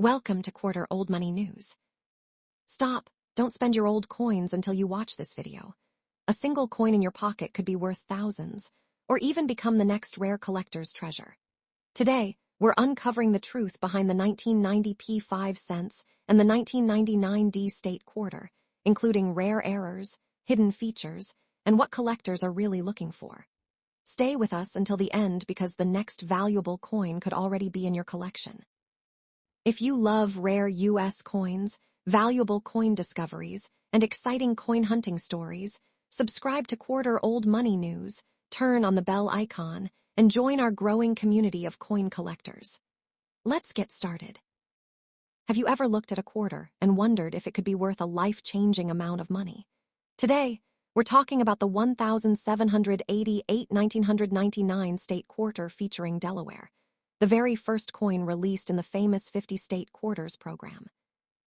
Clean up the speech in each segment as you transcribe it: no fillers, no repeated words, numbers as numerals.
Welcome to Quarter Old Money News. Stop, don't spend your old coins until you watch this video. A single coin in your pocket could be worth thousands, or even become the next rare collector's treasure. Today, we're uncovering the truth behind the 1990 P5 cents and the 1999 D state quarter, including rare errors, hidden features, and what collectors are really looking for. Stay with us until the end because the next valuable coin could already be in your collection. If you love rare U.S. coins, valuable coin discoveries, and exciting coin hunting stories, subscribe to Quarter Old Money News, turn on the bell icon, and join our growing community of coin collectors. Let's get started. Have you ever looked at a quarter and wondered if it could be worth a life-changing amount of money? Today, we're talking about the 1788 1999 state quarter featuring Delaware, the very first coin released in the famous 50-state quarters program.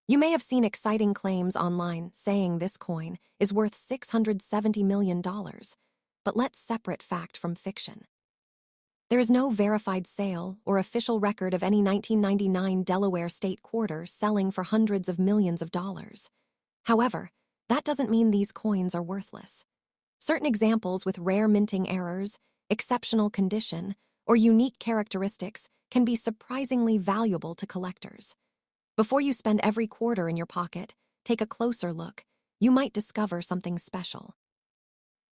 You may have seen exciting claims online saying this coin is worth $670 million, but let's separate fact from fiction. There is no verified sale or official record of any 1999 Delaware state quarter selling for hundreds of millions of dollars. However, that doesn't mean these coins are worthless. Certain examples with rare minting errors, exceptional condition, or unique characteristics can be surprisingly valuable to collectors. Before you spend every quarter in your pocket, take a closer look. You might discover something special.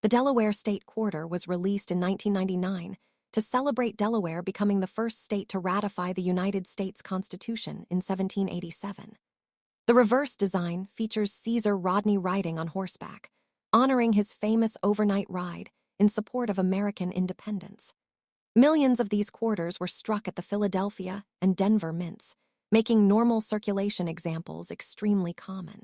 The Delaware State Quarter was released in 1999 to celebrate Delaware becoming the first state to ratify the United States Constitution in 1787. The reverse design features Caesar Rodney riding on horseback, honoring his famous overnight ride in support of American independence. Millions of these quarters were struck at the Philadelphia and Denver mints, making normal circulation examples extremely common.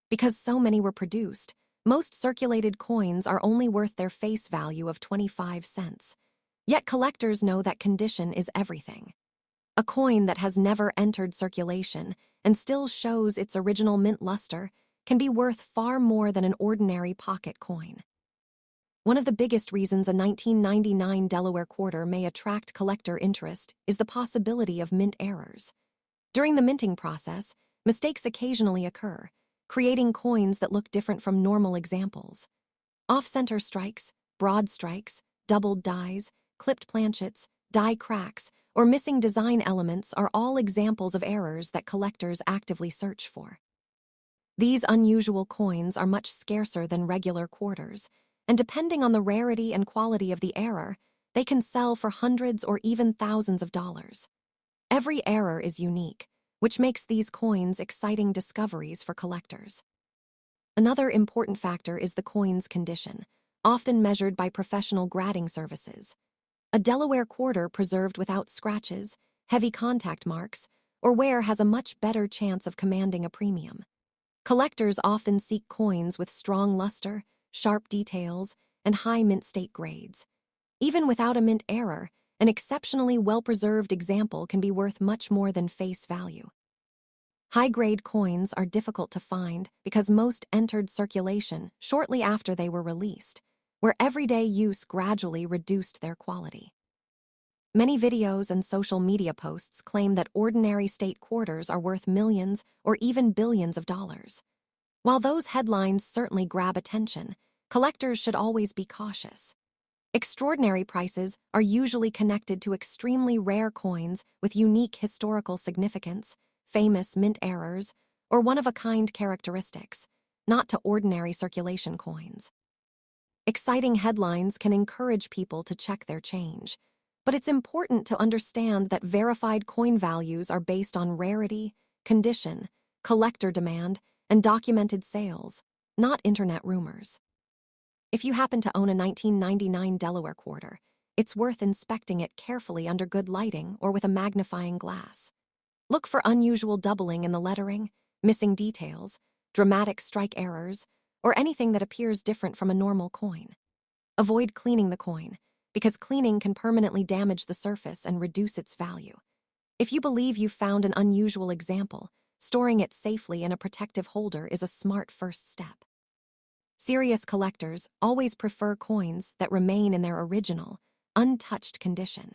Because so many were produced, most circulated coins are only worth their face value of 25 cents. Yet collectors know that condition is everything. A coin that has never entered circulation and still shows its original mint luster can be worth far more than an ordinary pocket coin. One of the biggest reasons a 1999 Delaware quarter may attract collector interest is the possibility of mint errors. During the minting process, mistakes occasionally occur, creating coins that look different from normal examples. Off-center strikes, broad strikes, doubled dies, clipped planchets, die cracks, or missing design elements are all examples of errors that collectors actively search for. These unusual coins are much scarcer than regular quarters, and depending on the rarity and quality of the error, they can sell for hundreds or even thousands of dollars. Every error is unique, which makes these coins exciting discoveries for collectors. Another important factor is the coin's condition, often measured by professional grading services. A Delaware quarter preserved without scratches, heavy contact marks, or wear has a much better chance of commanding a premium. Collectors often seek coins with strong luster, sharp details, and high mint state grades. Even without a mint error, an exceptionally well-preserved example can be worth much more than face value. High-grade coins are difficult to find because most entered circulation shortly after they were released, where everyday use gradually reduced their quality. Many videos and social media posts claim that ordinary state quarters are worth millions or even billions of dollars. While those headlines certainly grab attention, collectors should always be cautious. Extraordinary prices are usually connected to extremely rare coins with unique historical significance, famous mint errors, or one-of-a-kind characteristics, not to ordinary circulation coins. Exciting headlines can encourage people to check their change, but it's important to understand that verified coin values are based on rarity, condition, collector demand, and documented sales, not internet rumors. If you happen to own a 1999 Delaware quarter, it's worth inspecting it carefully under good lighting or with a magnifying glass. Look for unusual doubling in the lettering, missing details, dramatic strike errors, or anything that appears different from a normal coin. Avoid cleaning the coin, because cleaning can permanently damage the surface and reduce its value. If you believe you've found an unusual example, storing it safely in a protective holder is a smart first step. Serious collectors always prefer coins that remain in their original, untouched condition.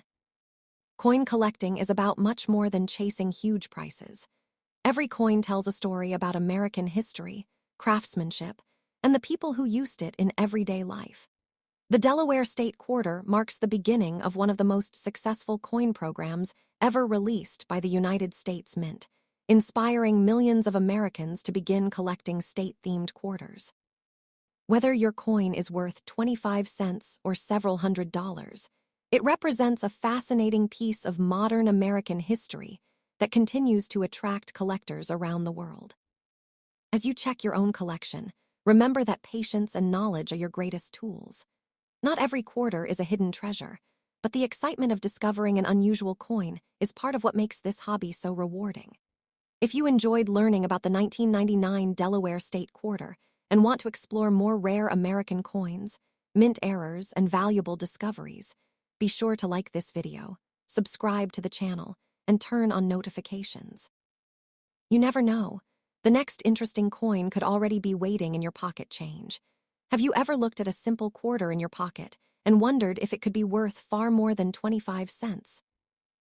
Coin collecting is about much more than chasing huge prices. Every coin tells a story about American history, craftsmanship, and the people who used it in everyday life. The Delaware State Quarter marks the beginning of one of the most successful coin programs ever released by the United States Mint, inspiring millions of Americans to begin collecting state-themed quarters. Whether your coin is worth 25 cents or several $100s, it represents a fascinating piece of modern American history that continues to attract collectors around the world. As you check your own collection, remember that patience and knowledge are your greatest tools. Not every quarter is a hidden treasure, but the excitement of discovering an unusual coin is part of what makes this hobby so rewarding. If you enjoyed learning about the 1999 Delaware State Quarter and want to explore more rare American coins, mint errors, and valuable discoveries, be sure to like this video, subscribe to the channel, and turn on notifications. You never know, the next interesting coin could already be waiting in your pocket change. Have you ever looked at a simple quarter in your pocket and wondered if it could be worth far more than 25 cents?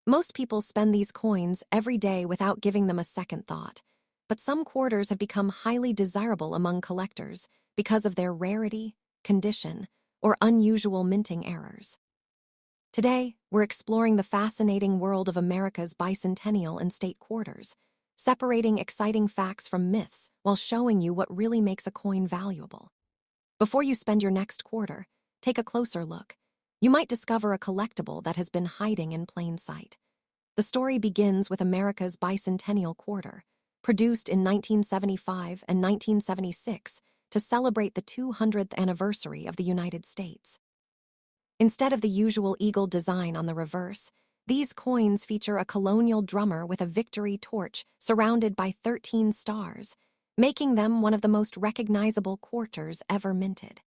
Most people spend these coins every day without giving them a second thought, but some quarters have become highly desirable among collectors because of their rarity, condition, or unusual minting errors. Today, we're exploring the fascinating world of America's bicentennial and state quarters, separating exciting facts from myths while showing you what really makes a coin valuable. Before you spend your next quarter, take a closer look. You might discover a collectible that has been hiding in plain sight. The story begins with America's bicentennial quarter, produced in 1975 and 1976 to celebrate the 200th anniversary of the United States. Instead of the usual eagle design on the reverse, these coins feature a colonial drummer with a victory torch surrounded by 13 stars, making them one of the most recognizable quarters ever minted.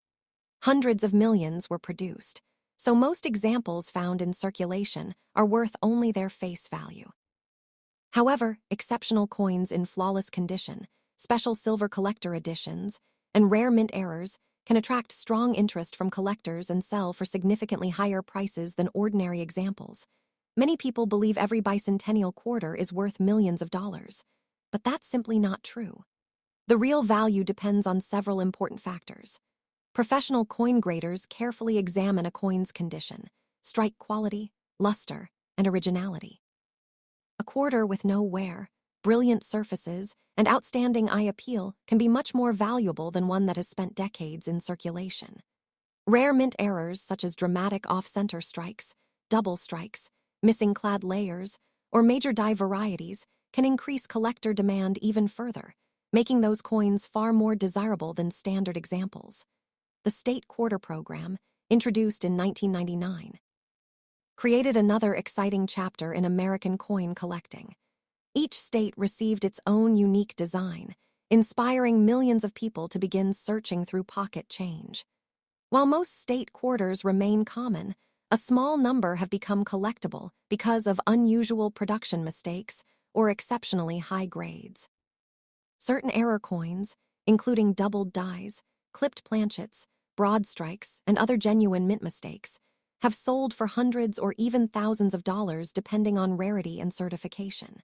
Hundreds of millions were produced, so most examples found in circulation are worth only their face value. However, exceptional coins in flawless condition, special silver collector editions, and rare mint errors can attract strong interest from collectors and sell for significantly higher prices than ordinary examples. Many people believe every bicentennial quarter is worth millions of dollars, but that's simply not true. The real value depends on several important factors. Professional coin graders carefully examine a coin's condition, strike quality, luster, and originality. A quarter with no wear, brilliant surfaces, and outstanding eye appeal can be much more valuable than one that has spent decades in circulation. Rare mint errors such as dramatic off-center strikes, double strikes, missing clad layers, or major die varieties can increase collector demand even further, making those coins far more desirable than standard examples. The State Quarter Program, introduced in 1999, created another exciting chapter in American coin collecting. Each state received its own unique design, inspiring millions of people to begin searching through pocket change. While most state quarters remain common, a small number have become collectible because of unusual production mistakes or exceptionally high grades. Certain error coins, including doubled dies, clipped planchets, broad strikes, and other genuine mint mistakes, have sold for hundreds or even thousands of dollars depending on rarity and certification.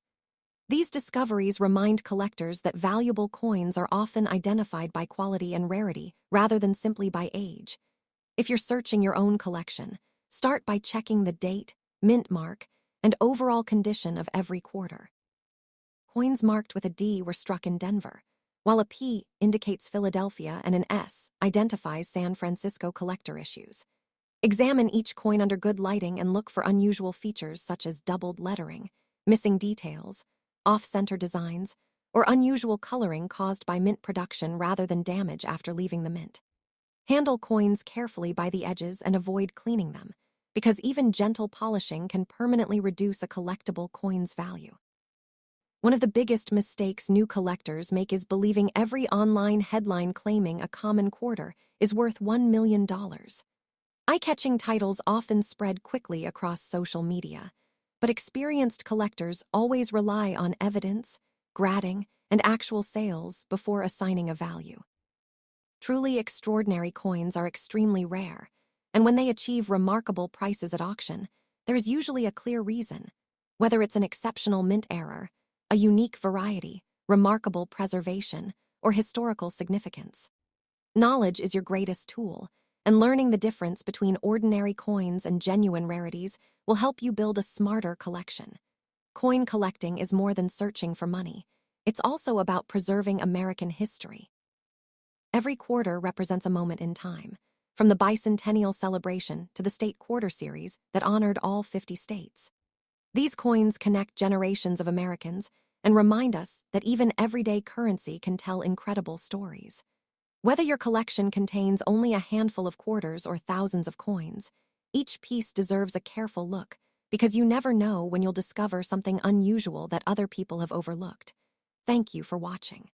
These discoveries remind collectors that valuable coins are often identified by quality and rarity rather than simply by age. If you're searching your own collection, start by checking the date, mint mark, and overall condition of every quarter. Coins marked with a D were struck in Denver, while a P indicates Philadelphia and an S identifies San Francisco collector issues. Examine each coin under good lighting and look for unusual features such as doubled lettering, missing details, off-center designs, or unusual coloring caused by mint production rather than damage after leaving the mint. Handle coins carefully by the edges and avoid cleaning them, because even gentle polishing can permanently reduce a collectible coin's value. One of the biggest mistakes new collectors make is believing every online headline claiming a common quarter is worth $1 million. Eye-catching titles often spread quickly across social media, but experienced collectors always rely on evidence, grading, and actual sales before assigning a value. Truly extraordinary coins are extremely rare, and when they achieve remarkable prices at auction, there's usually a clear reason, whether it's an exceptional mint error, a unique variety, remarkable preservation, or historical significance. Knowledge is your greatest tool, and learning the difference between ordinary coins and genuine rarities will help you build a smarter collection. Coin collecting is more than searching for money. It's also about preserving American history. Every quarter represents a moment in time, from the bicentennial celebration to the state quarter series that honored all 50 states. These coins connect generations of Americans and remind us that even everyday currency can tell incredible stories. Whether your collection contains only a handful of quarters or thousands of coins, each piece deserves a careful look because you never know when you'll discover something unusual that other people have overlooked. Thank you for watching.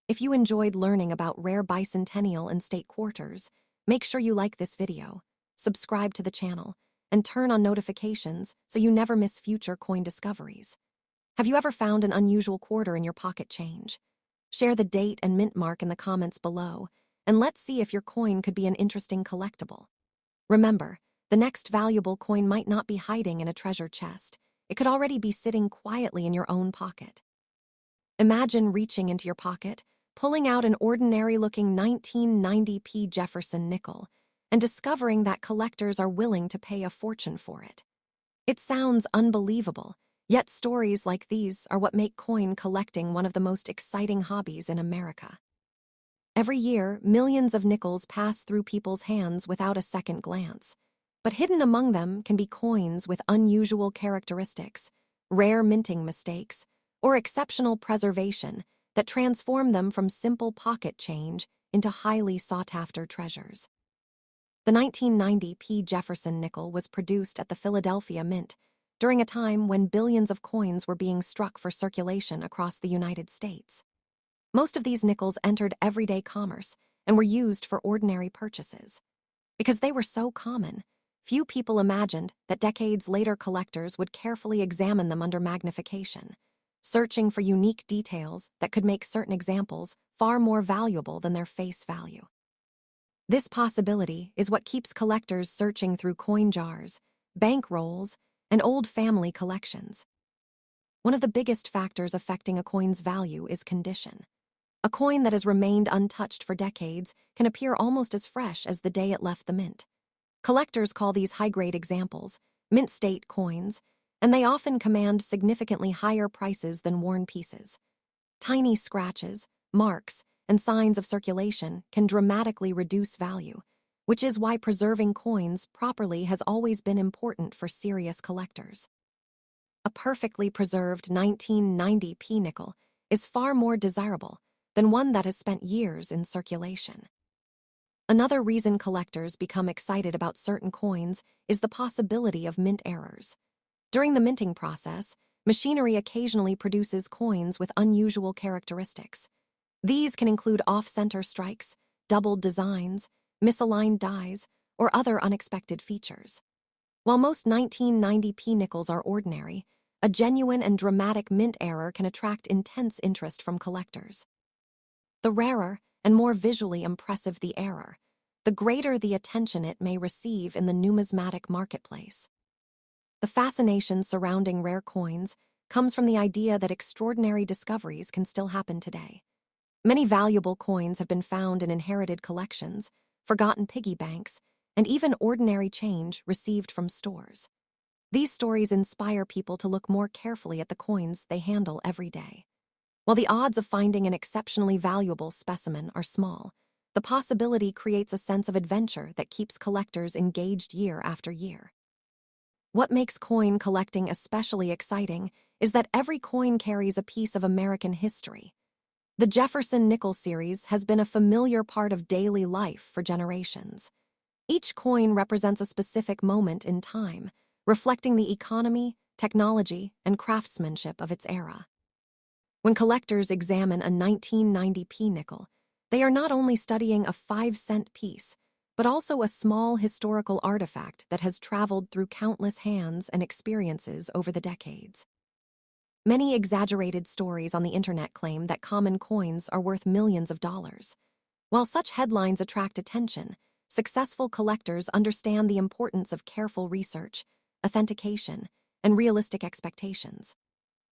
If you enjoyed learning about rare bicentennial and state quarters, make sure you like this video, subscribe to the channel, and turn on notifications so you never miss future coin discoveries. Have you ever found an unusual quarter in your pocket change? Share the date and mint mark in the comments below, and let's see if your coin could be an interesting collectible. Remember, the next valuable coin might not be hiding in a treasure chest. It could already be sitting quietly in your own pocket. Imagine reaching into your pocket, pulling out an ordinary-looking 1990 Jefferson nickel, and discovering that collectors are willing to pay a fortune for it. It sounds unbelievable, yet stories like these are what make coin collecting one of the most exciting hobbies in America. Every year, millions of nickels pass through people's hands without a second glance. But hidden among them can be coins with unusual characteristics, rare minting mistakes, or exceptional preservation that transform them from simple pocket change into highly sought-after treasures. The 1990 Jefferson nickel was produced at the Philadelphia Mint during a time when billions of coins were being struck for circulation across the United States. Most of these nickels entered everyday commerce and were used for ordinary purchases. Because they were so common, few people imagined that decades later collectors would carefully examine them under magnification, searching for unique details that could make certain examples far more valuable than their face value. This possibility is what keeps collectors searching through coin jars, bank rolls, and old family collections. One of the biggest factors affecting a coin's value is condition. A coin that has remained untouched for decades can appear almost as fresh as the day it left the mint. Collectors call these high-grade examples mint state coins, and they often command significantly higher prices than worn pieces. Tiny scratches, marks, and signs of circulation can dramatically reduce value, which is why preserving coins properly has always been important for serious collectors. A perfectly preserved 1990 nickel is far more desirable than one that has spent years in circulation. Another reason collectors become excited about certain coins is the possibility of mint errors. During the minting process, machinery occasionally produces coins with unusual characteristics. These can include off-center strikes, doubled designs, misaligned dies, or other unexpected features. While most 1990 nickels are ordinary, a genuine and dramatic mint error can attract intense interest from collectors. The rarer and more visually impressive the error, the greater the attention it may receive in the numismatic marketplace. The fascination surrounding rare coins comes from the idea that extraordinary discoveries can still happen today. Many valuable coins have been found in inherited collections, forgotten piggy banks, and even ordinary change received from stores. These stories inspire people to look more carefully at the coins they handle every day. While the odds of finding an exceptionally valuable specimen are small, the possibility creates a sense of adventure that keeps collectors engaged year after year. What makes coin collecting especially exciting is that every coin carries a piece of American history. The Jefferson nickel series has been a familiar part of daily life for generations. Each coin represents a specific moment in time, reflecting the economy, technology, and craftsmanship of its era. When collectors examine a 1990 nickel, they are not only studying a 5-cent piece, but also a small historical artifact that has traveled through countless hands and experiences over the decades. Many exaggerated stories on the internet claim that common coins are worth millions of dollars. While such headlines attract attention, successful collectors understand the importance of careful research, authentication, and realistic expectations.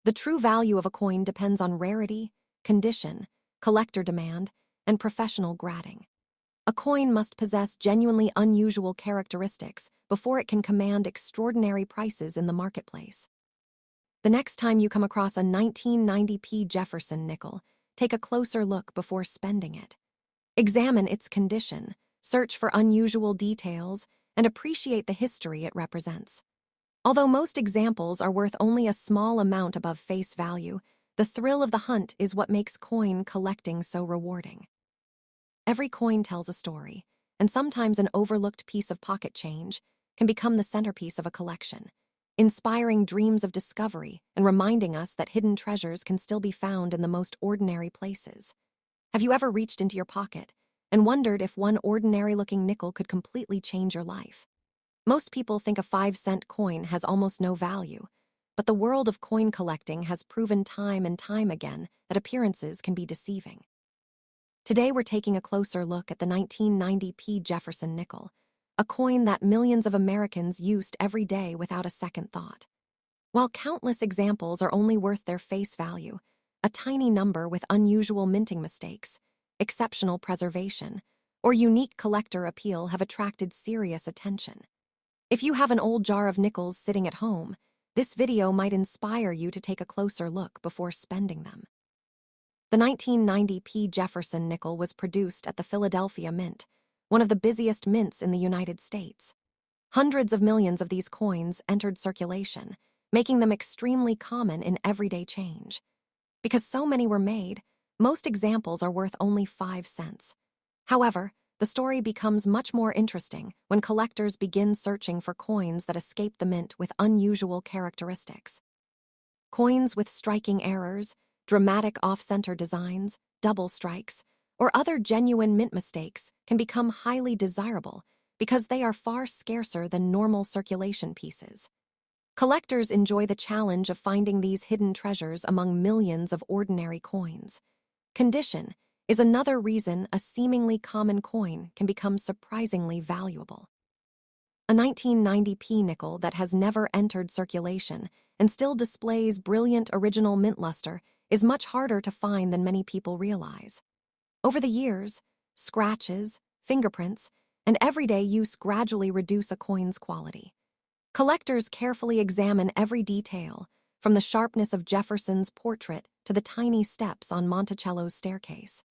The true value of a coin depends on rarity, condition, collector demand, and professional grading. A coin must possess genuinely unusual characteristics before it can command extraordinary prices in the marketplace. The next time you come across a 1990p Jefferson nickel, take a closer look before spending it. Examine its condition, search for unusual details, and appreciate the history it represents. Although most examples are worth only a small amount above face value, the thrill of the hunt is what makes coin collecting so rewarding. Every coin tells a story, and sometimes an overlooked piece of pocket change can become the centerpiece of a collection, inspiring dreams of discovery and reminding us that hidden treasures can still be found in the most ordinary places. Have you ever reached into your pocket and wondered if one ordinary-looking nickel could completely change your life? Most people think a 5-cent coin has almost no value, but the world of coin collecting has proven time and time again that appearances can be deceiving. Today we're taking a closer look at the 1990p Jefferson nickel, a coin that millions of Americans used every day without a second thought. While countless examples are only worth their face value, a tiny number with unusual minting mistakes, exceptional preservation, or unique collector appeal have attracted serious attention. If you have an old jar of nickels sitting at home, this video might inspire you to take a closer look before spending them. The 1990p Jefferson nickel was produced at the Philadelphia Mint, one of the busiest mints in the United States. Hundreds of millions of these coins entered circulation, making them extremely common in everyday change. Because so many were made, most examples are worth only 5 cents. However, the story becomes much more interesting when collectors begin searching for coins that escape the mint with unusual characteristics. Coins with striking errors, dramatic off-center designs, double strikes, or other genuine mint mistakes can become highly desirable because they are far scarcer than normal circulation pieces. Collectors enjoy the challenge of finding these hidden treasures among millions of ordinary coins. Condition is another reason a seemingly common coin can become surprisingly valuable. A 1990p nickel that has never entered circulation and still displays brilliant original mint luster is much harder to find than many people realize. Over the years, scratches, fingerprints, and everyday use gradually reduce a coin's quality. Collectors carefully examine every detail, from the sharpness of Jefferson's portrait to the tiny steps on Monticello's staircase.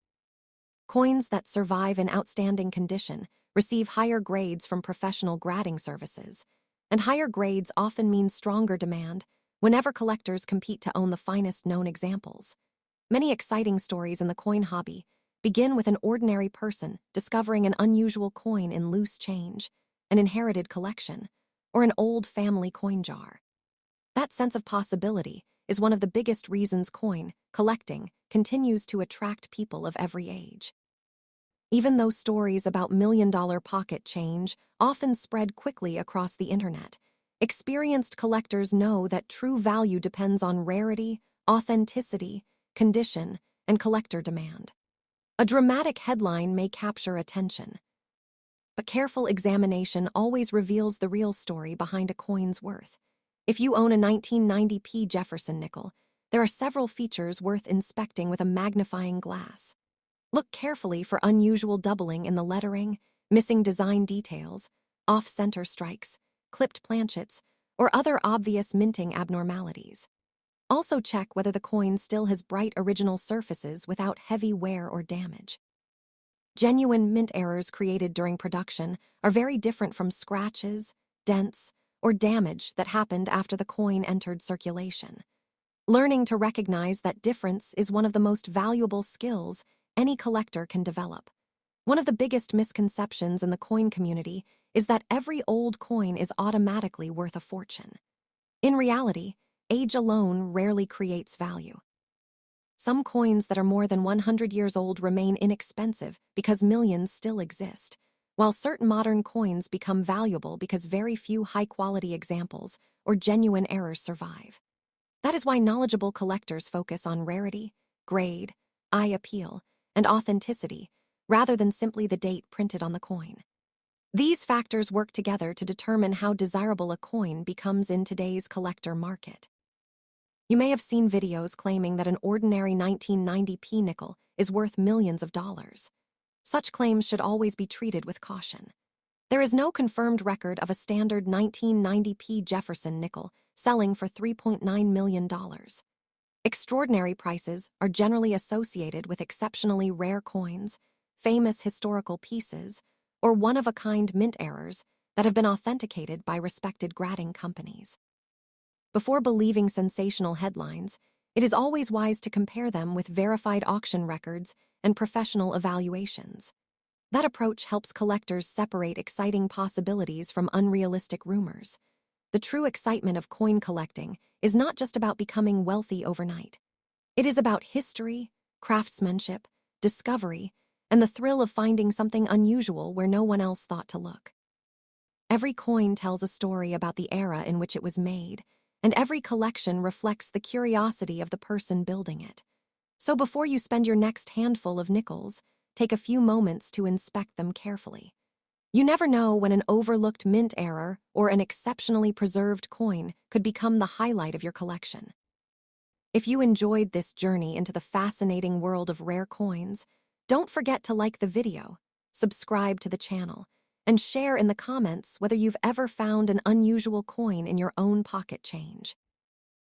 Coins that survive in outstanding condition receive higher grades from professional grading services, and higher grades often mean stronger demand whenever collectors compete to own the finest known examples. Many exciting stories in the coin hobby begin with an ordinary person discovering an unusual coin in loose change, an inherited collection, or an old family coin jar. That sense of possibility is one of the biggest reasons coin collecting continues to attract people of every age. Even though stories about million-dollar pocket change often spread quickly across the internet, experienced collectors know that true value depends on rarity, authenticity, condition, and collector demand. A dramatic headline may capture attention, but careful examination always reveals the real story behind a coin's worth. If you own a 1990p Jefferson nickel, there are several features worth inspecting with a magnifying glass. Look carefully for unusual doubling in the lettering, missing design details, off-center strikes, clipped planchets, or other obvious minting abnormalities. Also check whether the coin still has bright original surfaces without heavy wear or damage. Genuine mint errors created during production are very different from scratches, dents, or damage that happened after the coin entered circulation. Learning to recognize that difference is one of the most valuable skills any collector can develop. One of the biggest misconceptions in the coin community is that every old coin is automatically worth a fortune. In reality, age alone rarely creates value. Some coins that are more than 100 years old remain inexpensive because millions still exist, while certain modern coins become valuable because very few high-quality examples or genuine errors survive. That is why knowledgeable collectors focus on rarity, grade, eye appeal, and authenticity, rather than simply the date printed on the coin. These factors work together to determine how desirable a coin becomes in today's collector market. You may have seen videos claiming that an ordinary 1990p nickel is worth millions of dollars. Such claims should always be treated with caution. There is no confirmed record of a standard 1990p Jefferson nickel selling for $3.9 million. Extraordinary prices are generally associated with exceptionally rare coins, famous historical pieces, or one-of-a-kind mint errors that have been authenticated by respected grading companies. Before believing sensational headlines, it is always wise to compare them with verified auction records and professional evaluations. That approach helps collectors separate exciting possibilities from unrealistic rumors. The true excitement of coin collecting is not just about becoming wealthy overnight. It is about history, craftsmanship, discovery, and the thrill of finding something unusual where no one else thought to look. Every coin tells a story about the era in which it was made, and every collection reflects the curiosity of the person building it. So before you spend your next handful of nickels, take a few moments to inspect them carefully. You never know when an overlooked mint error or an exceptionally preserved coin could become the highlight of your collection. If you enjoyed this journey into the fascinating world of rare coins, don't forget to like the video, subscribe to the channel, and share in the comments whether you've ever found an unusual coin in your own pocket change.